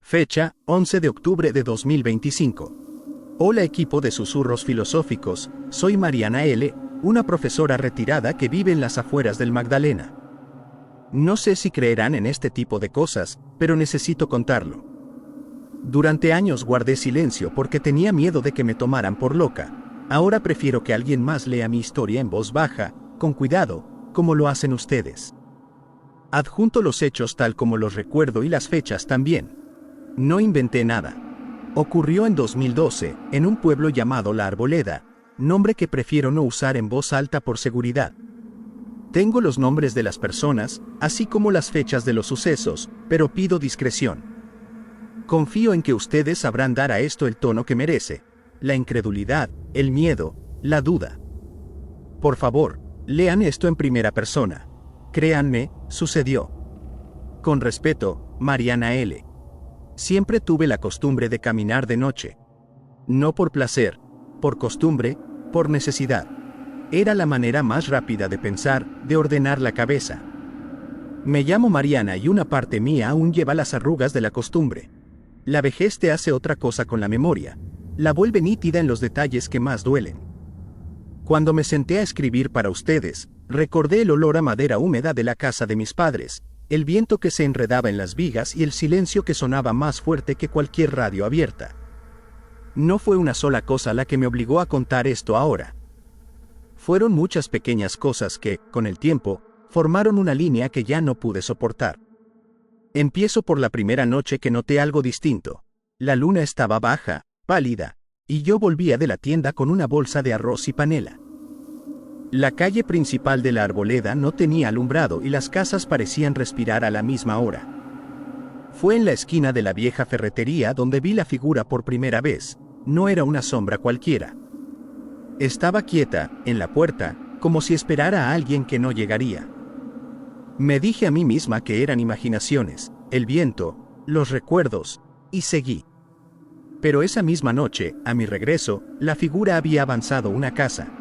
Fecha, 11 de octubre de 2025. Hola equipo de Susurros Filosóficos, soy Mariana L., una profesora retirada que vive en las afueras del Magdalena. No sé si creerán en este tipo de cosas, pero necesito contarlo. Durante años guardé silencio porque tenía miedo de que me tomaran por loca. Ahora prefiero que alguien más lea mi historia en voz baja, con cuidado, como lo hacen ustedes. Adjunto los hechos tal como los recuerdo y las fechas también. No inventé nada. Ocurrió en 2012, en un pueblo llamado La Arboleda, nombre que prefiero no usar en voz alta por seguridad. Tengo los nombres de las personas, así como las fechas de los sucesos, pero pido discreción. Confío en que ustedes sabrán dar a esto el tono que merece: la incredulidad, el miedo, la duda. Por favor, lean esto en primera persona. Créanme, sucedió. Con respeto, Mariana L. Siempre tuve la costumbre de caminar de noche. No por placer, por costumbre, por necesidad. Era la manera más rápida de pensar, de ordenar la cabeza. Me llamo Mariana y una parte mía aún lleva las arrugas de la costumbre. La vejez te hace otra cosa con la memoria, la vuelve nítida en los detalles que más duelen. Cuando me senté a escribir para ustedes, recordé el olor a madera húmeda de la casa de mis padres, el viento que se enredaba en las vigas y el silencio que sonaba más fuerte que cualquier radio abierta. No fue una sola cosa la que me obligó a contar esto ahora. Fueron muchas pequeñas cosas que, con el tiempo, formaron una línea que ya no pude soportar. Empiezo por la primera noche que noté algo distinto. La luna estaba baja, pálida, y yo volvía de la tienda con una bolsa de arroz y panela. La calle principal de La Arboleda no tenía alumbrado y las casas parecían respirar a la misma hora. Fue en la esquina de la vieja ferretería donde vi la figura por primera vez. No era una sombra cualquiera. Estaba quieta, en la puerta, como si esperara a alguien que no llegaría. Me dije a mí misma que eran imaginaciones, el viento, los recuerdos, y seguí. Pero esa misma noche, a mi regreso, la figura había avanzado una casa.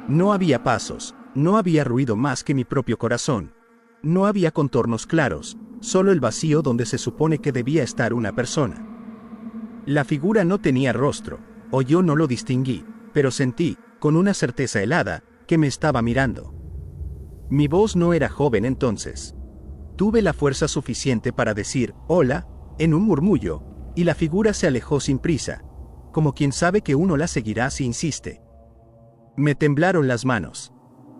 No había pasos, no había ruido más que mi propio corazón. No había contornos claros, solo el vacío donde se supone que debía estar una persona. La figura no tenía rostro, o yo no lo distinguí, pero sentí, con una certeza helada, que me estaba mirando. Mi voz no era joven entonces. Tuve la fuerza suficiente para decir, hola, en un murmullo, y la figura se alejó sin prisa, como quien sabe que uno la seguirá si insiste. Me temblaron las manos.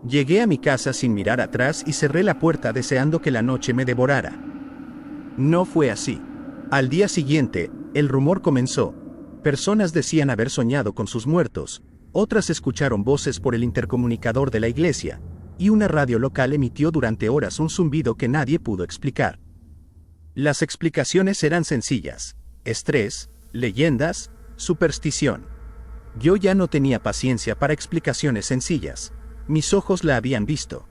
Llegué a mi casa sin mirar atrás y cerré la puerta deseando que la noche me devorara. No fue así. Al día siguiente, el rumor comenzó. Personas decían haber soñado con sus muertos, otras escucharon voces por el intercomunicador de la iglesia, y una radio local emitió durante horas un zumbido que nadie pudo explicar. Las explicaciones eran sencillas: estrés, leyendas, superstición. Yo ya no tenía paciencia para explicaciones sencillas. Mis ojos la habían visto.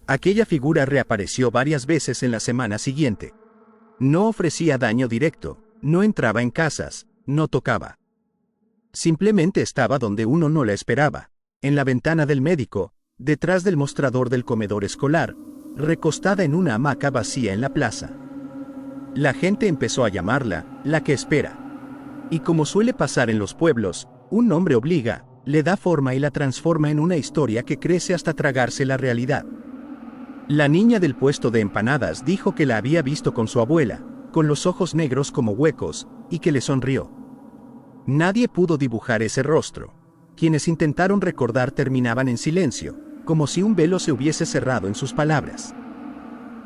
Aquella figura reapareció varias veces en la semana siguiente. No ofrecía daño directo, no entraba en casas, no tocaba. Simplemente estaba donde uno no la esperaba, en la ventana del médico, detrás del mostrador del comedor escolar, recostada en una hamaca vacía en la plaza. La gente empezó a llamarla, la que espera. Y como suele pasar en los pueblos, un nombre obliga, le da forma y la transforma en una historia que crece hasta tragarse la realidad. La niña del puesto de empanadas dijo que la había visto con su abuela, con los ojos negros como huecos, y que le sonrió. Nadie pudo dibujar ese rostro. Quienes intentaron recordar terminaban en silencio, como si un velo se hubiese cerrado en sus palabras.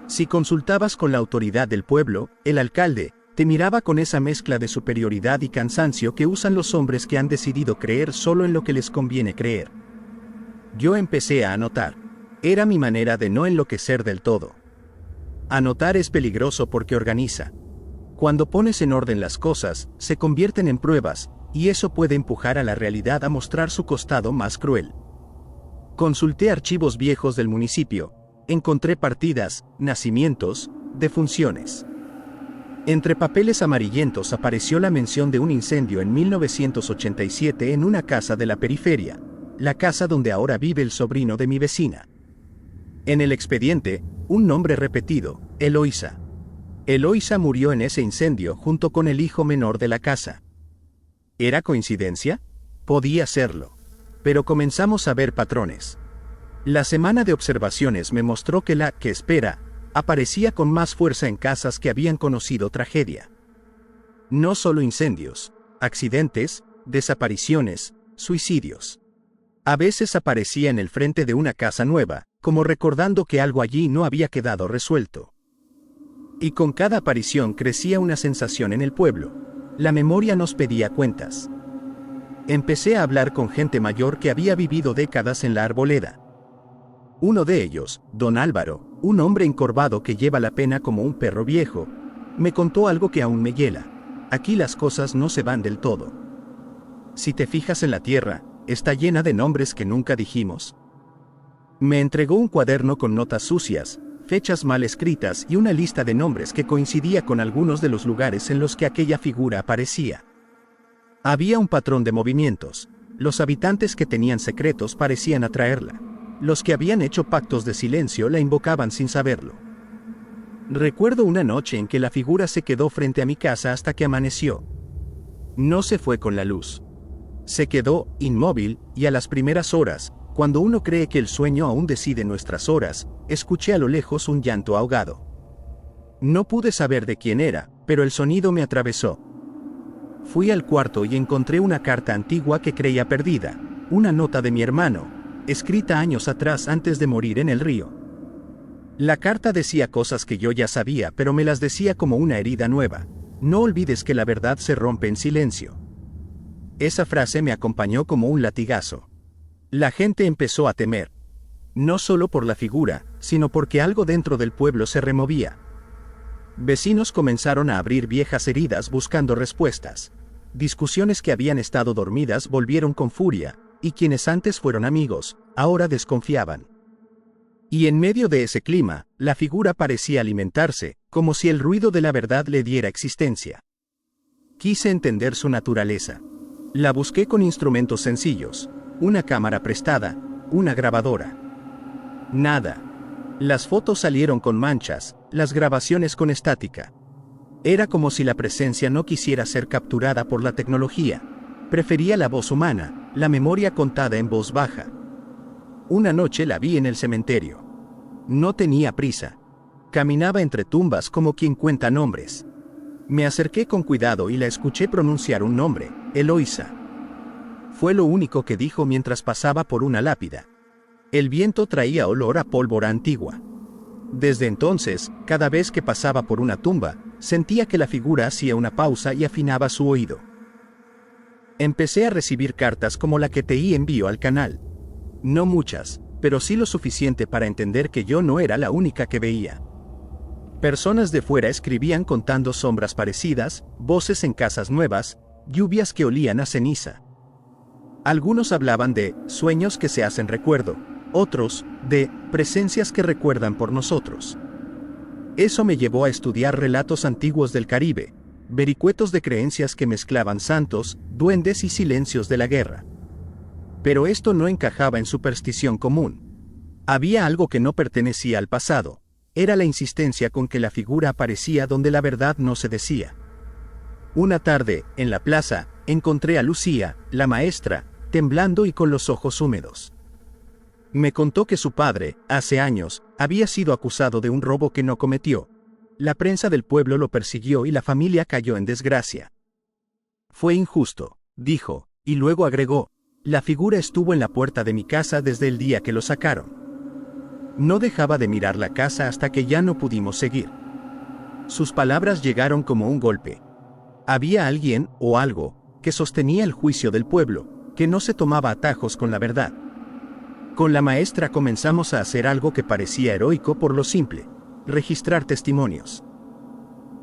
Si consultabas con la autoridad del pueblo, el alcalde, te miraba con esa mezcla de superioridad y cansancio que usan los hombres que han decidido creer solo en lo que les conviene creer. Yo empecé a anotar. Era mi manera de no enloquecer del todo. Anotar es peligroso porque organiza. Cuando pones en orden las cosas, se convierten en pruebas, y eso puede empujar a la realidad a mostrar su costado más cruel. Consulté archivos viejos del municipio, encontré partidas, nacimientos, defunciones. Entre papeles amarillentos apareció la mención de un incendio en 1987 en una casa de la periferia, la casa donde ahora vive el sobrino de mi vecina. En el expediente, un nombre repetido, Eloísa. Eloísa murió en ese incendio junto con el hijo menor de la casa. ¿Era coincidencia? Podía serlo. Pero comenzamos a ver patrones. La semana de observaciones me mostró que la que espera aparecía con más fuerza en casas que habían conocido tragedia. No solo incendios, accidentes, desapariciones, suicidios. A veces aparecía en el frente de una casa nueva, como recordando que algo allí no había quedado resuelto. Y con cada aparición crecía una sensación en el pueblo. La memoria nos pedía cuentas. Empecé a hablar con gente mayor que había vivido décadas en la arboleda. Uno de ellos, don Álvaro, un hombre encorvado que lleva la pena como un perro viejo, me contó algo que aún me hiela. Aquí las cosas no se van del todo. Si te fijas en la tierra, está llena de nombres que nunca dijimos. Me entregó un cuaderno con notas sucias, fechas mal escritas y una lista de nombres que coincidía con algunos de los lugares en los que aquella figura aparecía. Había un patrón de movimientos. Los habitantes que tenían secretos parecían atraerla. Los que habían hecho pactos de silencio la invocaban sin saberlo. Recuerdo una noche en que la figura se quedó frente a mi casa hasta que amaneció. No se fue con la luz. Se quedó inmóvil y a las primeras horas, cuando uno cree que el sueño aún decide nuestras horas, escuché a lo lejos un llanto ahogado. No pude saber de quién era, pero el sonido me atravesó. Fui al cuarto y encontré una carta antigua que creía perdida, una nota de mi hermano, escrita años atrás antes de morir en el río. La carta decía cosas que yo ya sabía, pero me las decía como una herida nueva. No olvides que la verdad se rompe en silencio. Esa frase me acompañó como un latigazo. La gente empezó a temer. No solo por la figura, sino porque algo dentro del pueblo se removía. Vecinos comenzaron a abrir viejas heridas buscando respuestas. Discusiones que habían estado dormidas volvieron con furia, y quienes antes fueron amigos, ahora desconfiaban. Y en medio de ese clima, la figura parecía alimentarse, como si el ruido de la verdad le diera existencia. Quise entender su naturaleza. La busqué con instrumentos sencillos, una cámara prestada, una grabadora. Nada. Las fotos salieron con manchas, las grabaciones con estática. Era como si la presencia no quisiera ser capturada por la tecnología. Prefería la voz humana, la memoria contada en voz baja. Una noche la vi en el cementerio. No tenía prisa. Caminaba entre tumbas como quien cuenta nombres. Me acerqué con cuidado y la escuché pronunciar un nombre, Eloísa. Fue lo único que dijo mientras pasaba por una lápida. El viento traía olor a pólvora antigua. Desde entonces, cada vez que pasaba por una tumba, sentía que la figura hacía una pausa y afinaba su oído. Empecé a recibir cartas como la que T.I. envió al canal. No muchas, pero sí lo suficiente para entender que yo no era la única que veía. Personas de fuera escribían contando sombras parecidas, voces en casas nuevas, lluvias que olían a ceniza. Algunos hablaban de sueños que se hacen recuerdo, otros de presencias que recuerdan por nosotros. Eso me llevó a estudiar relatos antiguos del Caribe, vericuetos de creencias que mezclaban santos, duendes y silencios de la guerra. Pero esto no encajaba en superstición común. Había algo que no pertenecía al pasado. Era la insistencia con que la figura aparecía donde la verdad no se decía. Una tarde, en la plaza, encontré a Lucía, la maestra, temblando y con los ojos húmedos. Me contó que su padre, hace años, había sido acusado de un robo que no cometió. La prensa del pueblo lo persiguió y la familia cayó en desgracia. Fue injusto, dijo, y luego agregó, la figura estuvo en la puerta de mi casa desde el día que lo sacaron. No dejaba de mirar la casa hasta que ya no pudimos seguir. Sus palabras llegaron como un golpe. Había alguien, o algo, que sostenía el juicio del pueblo, que no se tomaba atajos con la verdad. Con la maestra comenzamos a hacer algo que parecía heroico por lo simple, registrar testimonios.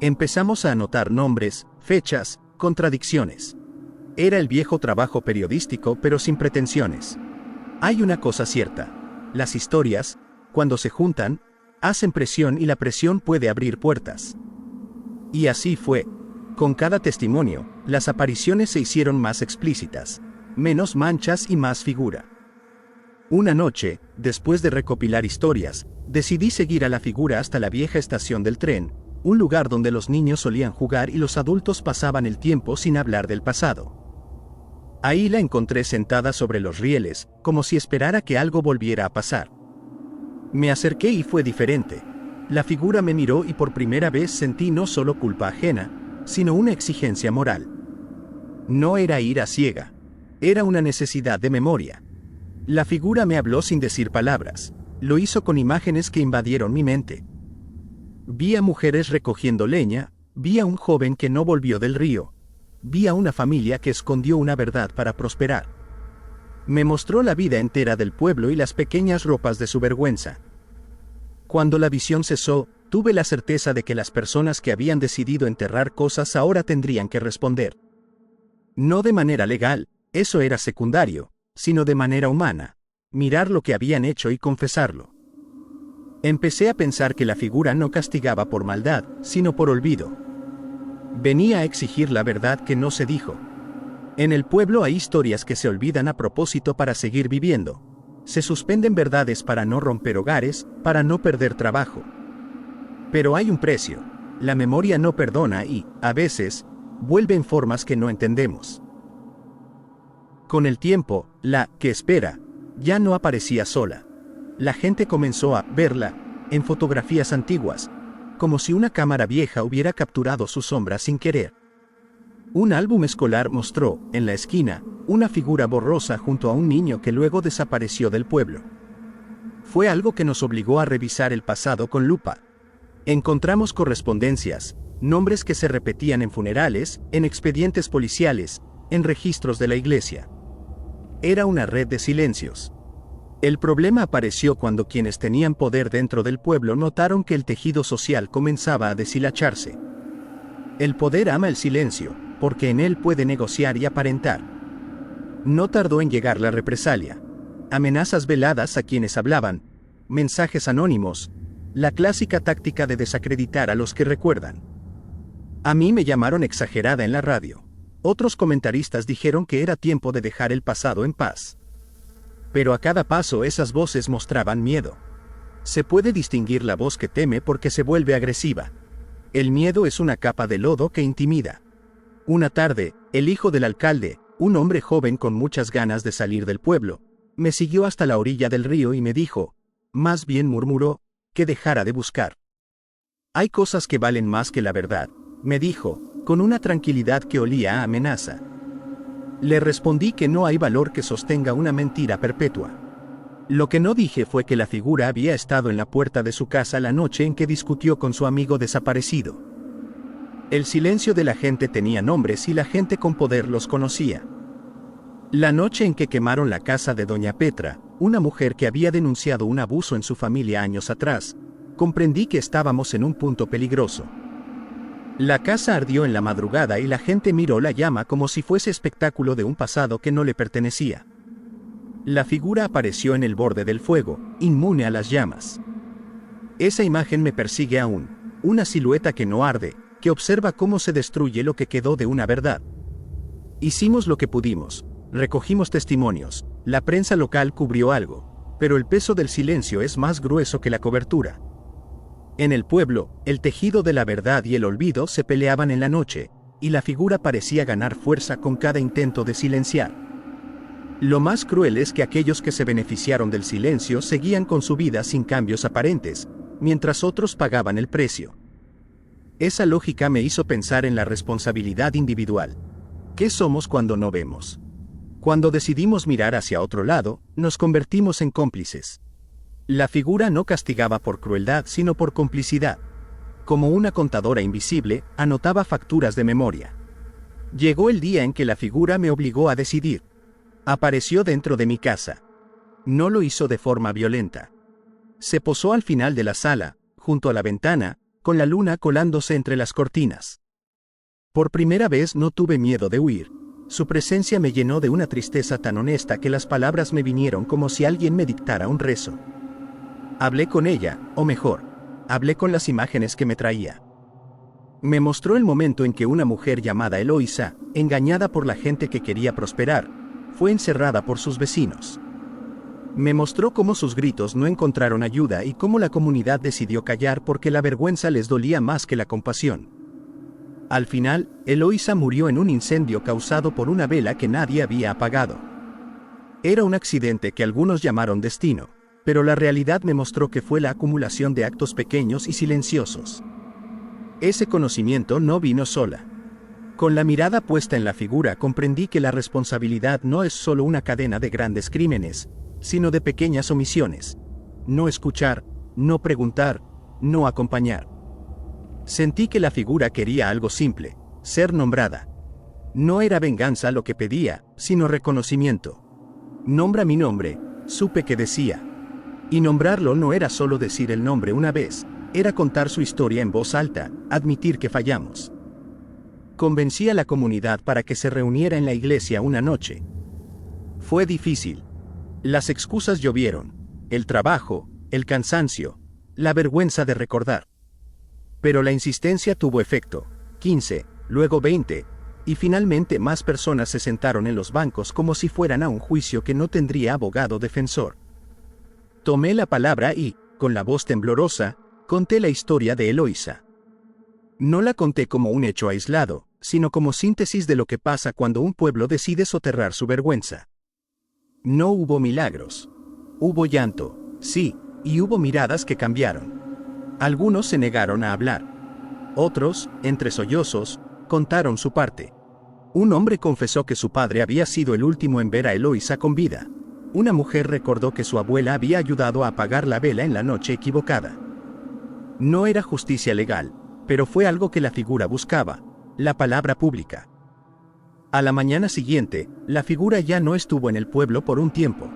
Empezamos a anotar nombres, fechas, contradicciones. Era el viejo trabajo periodístico pero sin pretensiones. Hay una cosa cierta, las historias, cuando se juntan, hacen presión y la presión puede abrir puertas. Y así fue. Con cada testimonio, las apariciones se hicieron más explícitas, menos manchas y más figura. Una noche, después de recopilar historias, decidí seguir a la figura hasta la vieja estación del tren, un lugar donde los niños solían jugar y los adultos pasaban el tiempo sin hablar del pasado. Ahí la encontré sentada sobre los rieles, como si esperara que algo volviera a pasar. Me acerqué y fue diferente. La figura me miró y por primera vez sentí no solo culpa ajena, sino una exigencia moral. No era ira ciega. Era una necesidad de memoria. La figura me habló sin decir palabras. Lo hizo con imágenes que invadieron mi mente. Vi a mujeres recogiendo leña, vi a un joven que no volvió del río, vi a una familia que escondió una verdad para prosperar. Me mostró la vida entera del pueblo y las pequeñas ropas de su vergüenza. Cuando la visión cesó, tuve la certeza de que las personas que habían decidido enterrar cosas ahora tendrían que responder. No de manera legal, eso era secundario, sino de manera humana, mirar lo que habían hecho y confesarlo. Empecé a pensar que la figura no castigaba por maldad, sino por olvido. Venía a exigir la verdad que no se dijo. En el pueblo hay historias que se olvidan a propósito para seguir viviendo. Se suspenden verdades para no romper hogares, para no perder trabajo. Pero hay un precio. La memoria no perdona y, a veces, vuelve en formas que no entendemos. Con el tiempo, la que espera ya no aparecía sola. La gente comenzó a verla en fotografías antiguas, como si una cámara vieja hubiera capturado su sombra sin querer. Un álbum escolar mostró, en la esquina, una figura borrosa junto a un niño que luego desapareció del pueblo. Fue algo que nos obligó a revisar el pasado con lupa. Encontramos correspondencias, nombres que se repetían en funerales, en expedientes policiales, en registros de la iglesia. Era una red de silencios. El problema apareció cuando quienes tenían poder dentro del pueblo notaron que el tejido social comenzaba a deshilacharse. El poder ama el silencio, porque en él puede negociar y aparentar. No tardó en llegar la represalia. Amenazas veladas a quienes hablaban, mensajes anónimos, la clásica táctica de desacreditar a los que recuerdan. A mí me llamaron exagerada en la radio. Otros comentaristas dijeron que era tiempo de dejar el pasado en paz. Pero a cada paso esas voces mostraban miedo. Se puede distinguir la voz que teme porque se vuelve agresiva. El miedo es una capa de lodo que intimida. Una tarde, el hijo del alcalde, un hombre joven con muchas ganas de salir del pueblo, me siguió hasta la orilla del río y me dijo, más bien murmuró, que dejara de buscar. Hay cosas que valen más que la verdad, me dijo, con una tranquilidad que olía a amenaza. Le respondí que no hay valor que sostenga una mentira perpetua. Lo que no dije fue que la figura había estado en la puerta de su casa la noche en que discutió con su amigo desaparecido. El silencio de la gente tenía nombres y la gente con poder los conocía. La noche en que quemaron la casa de doña Petra, una mujer que había denunciado un abuso en su familia años atrás, comprendí que estábamos en un punto peligroso. La casa ardió en la madrugada y la gente miró la llama como si fuese espectáculo de un pasado que no le pertenecía. La figura apareció en el borde del fuego, inmune a las llamas. Esa imagen me persigue aún, una silueta que no arde, que observa cómo se destruye lo que quedó de una verdad. Hicimos lo que pudimos, recogimos testimonios, la prensa local cubrió algo, pero el peso del silencio es más grueso que la cobertura. En el pueblo, el tejido de la verdad y el olvido se peleaban en la noche, y la figura parecía ganar fuerza con cada intento de silenciar. Lo más cruel es que aquellos que se beneficiaron del silencio seguían con su vida sin cambios aparentes, mientras otros pagaban el precio. Esa lógica me hizo pensar en la responsabilidad individual. ¿Qué somos cuando no vemos? Cuando decidimos mirar hacia otro lado, nos convertimos en cómplices. La figura no castigaba por crueldad sino por complicidad. Como una contadora invisible, anotaba facturas de memoria. Llegó el día en que la figura me obligó a decidir. Apareció dentro de mi casa. No lo hizo de forma violenta. Se posó al final de la sala, junto a la ventana, con la luna colándose entre las cortinas. Por primera vez no tuve miedo de huir. Su presencia me llenó de una tristeza tan honesta que las palabras me vinieron como si alguien me dictara un rezo. Hablé con ella, o mejor, hablé con las imágenes que me traía. Me mostró el momento en que una mujer llamada Eloísa, engañada por la gente que quería prosperar, fue encerrada por sus vecinos. Me mostró cómo sus gritos no encontraron ayuda y cómo la comunidad decidió callar porque la vergüenza les dolía más que la compasión. Al final, Eloísa murió en un incendio causado por una vela que nadie había apagado. Era un accidente que algunos llamaron destino, pero la realidad me mostró que fue la acumulación de actos pequeños y silenciosos. Ese conocimiento no vino sola. Con la mirada puesta en la figura comprendí que la responsabilidad no es solo una cadena de grandes crímenes, sino de pequeñas omisiones. No escuchar, no preguntar, no acompañar. Sentí que la figura quería algo simple, ser nombrada. No era venganza lo que pedía, sino reconocimiento. Nombra mi nombre, supe que decía. Y nombrarlo no era solo decir el nombre una vez, era contar su historia en voz alta, admitir que fallamos. Convencí a la comunidad para que se reuniera en la iglesia una noche. Fue difícil. Las excusas llovieron, el trabajo, el cansancio, la vergüenza de recordar. Pero la insistencia tuvo efecto. 15, luego 20, y finalmente más personas se sentaron en los bancos como si fueran a un juicio que no tendría abogado defensor. Tomé la palabra y, con la voz temblorosa, conté la historia de Eloísa. No la conté como un hecho aislado, sino como síntesis de lo que pasa cuando un pueblo decide soterrar su vergüenza. No hubo milagros. Hubo llanto, sí, y hubo miradas que cambiaron. Algunos se negaron a hablar. Otros, entre sollozos, contaron su parte. Un hombre confesó que su padre había sido el último en ver a Eloísa con vida. Una mujer recordó que su abuela había ayudado a apagar la vela en la noche equivocada. No era justicia legal, pero fue algo que la figura buscaba, la palabra pública. A la mañana siguiente, la figura ya no estuvo en el pueblo por un tiempo.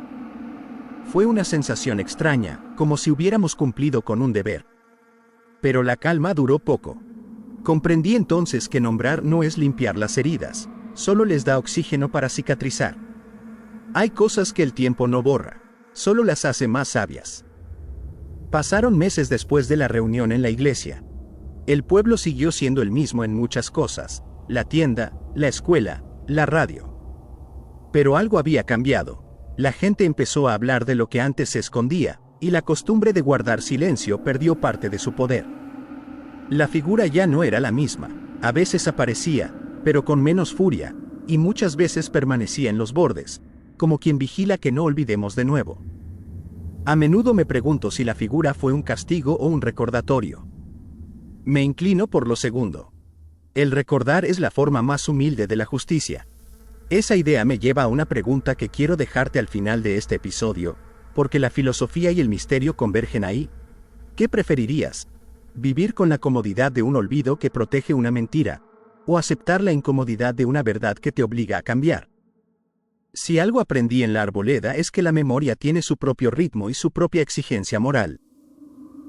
Fue una sensación extraña, como si hubiéramos cumplido con un deber. Pero la calma duró poco. Comprendí entonces que nombrar no es limpiar las heridas, solo les da oxígeno para cicatrizar. Hay cosas que el tiempo no borra, solo las hace más sabias. Pasaron meses después de la reunión en la iglesia. El pueblo siguió siendo el mismo en muchas cosas, la tienda, la escuela, la radio. Pero algo había cambiado. La gente empezó a hablar de lo que antes se escondía, y la costumbre de guardar silencio perdió parte de su poder. La figura ya no era la misma, a veces aparecía, pero con menos furia, y muchas veces permanecía en los bordes, como quien vigila que no olvidemos de nuevo. A menudo me pregunto si la figura fue un castigo o un recordatorio. Me inclino por lo segundo. El recordar es la forma más humilde de la justicia. Esa idea me lleva a una pregunta que quiero dejarte al final de este episodio, porque la filosofía y el misterio convergen ahí. ¿Qué preferirías? ¿Vivir con la comodidad de un olvido que protege una mentira, o aceptar la incomodidad de una verdad que te obliga a cambiar? Si algo aprendí en la arboleda es que la memoria tiene su propio ritmo y su propia exigencia moral.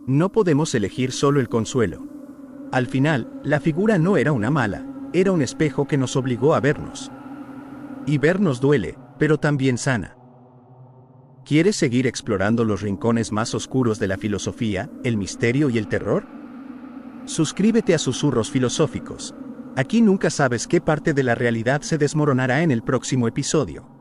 No podemos elegir solo el consuelo. Al final, la figura no era una mala, era un espejo que nos obligó a vernos. Y vernos duele, pero también sana. ¿Quieres seguir explorando los rincones más oscuros de la filosofía, el misterio y el terror? Suscríbete a Susurros Filosóficos. Aquí nunca sabes qué parte de la realidad se desmoronará en el próximo episodio.